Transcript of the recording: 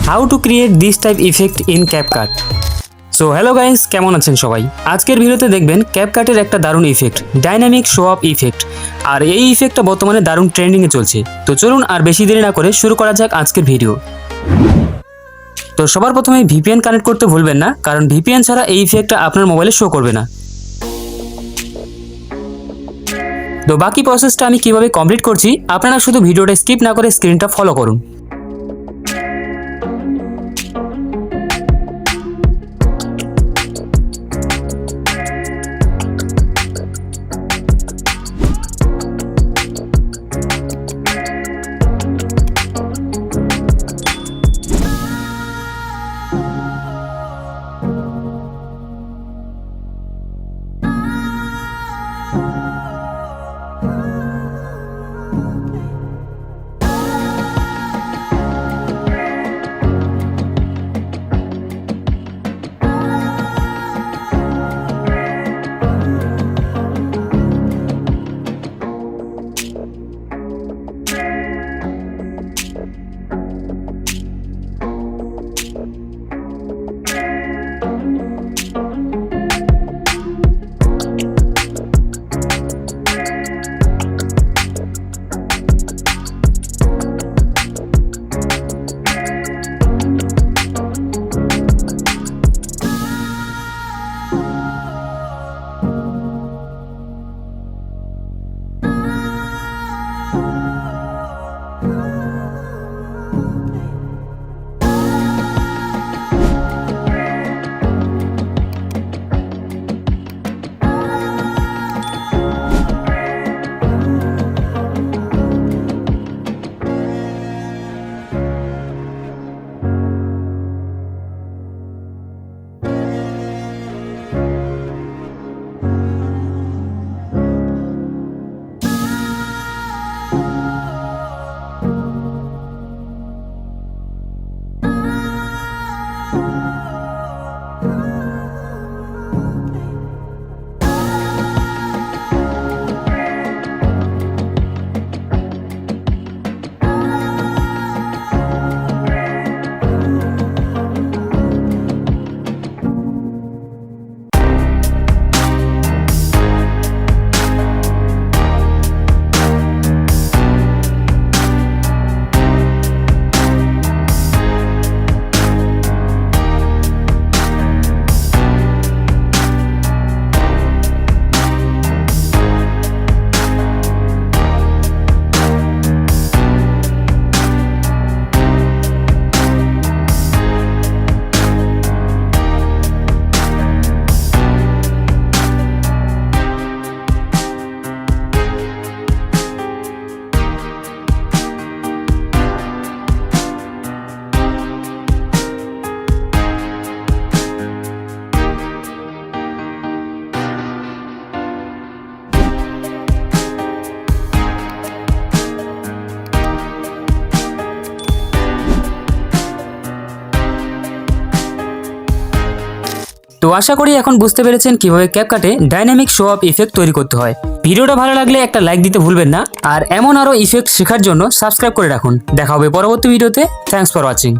How to create this type effect in CapCut. So hello guys, কেমন আছেন সবাই? আজকের ভিডিওতে দেখবেন ক্যাপকাটের একটা দারুণ effect, dynamic show up effect. আর এই ইফেক্টটা বর্তমানে দারুণ ট্রেন্ডিংয়ে চলছে। তো চলুন আর বেশি দেরি না করে শুরু করা যাক আজকের ভিডিও। তো সবার প্রথমে ভিপিএন কানেক্ট করতে ভুলবেন না, কারণ ভিপিএন ছাড়া এই ইফেক্টটা আপনার মোবাইলে শো করবে না। তো বাকি প্রসেসটা আমি কিভাবে কমপ্লিট করছি আপনারা শুধু ভিডিওটা স্কিপ না করে স্ক্রিনটা ফলো করুন। তো আশা করি এখন বুঝতে পেরেছেন কিভাবে ক্যাপকাটে ডাইনামিক শো আপ ইফেক্ট তৈরি করতে হয়। ভিডিওটা ভালো লাগলে একটা লাইক দিতে ভুলবেন না, আর এমন আরো ইফেক্ট শেখার জন্য সাবস্ক্রাইব করে রাখুন। দেখা হবে পরবর্তী ভিডিওতে। Thanks for watching.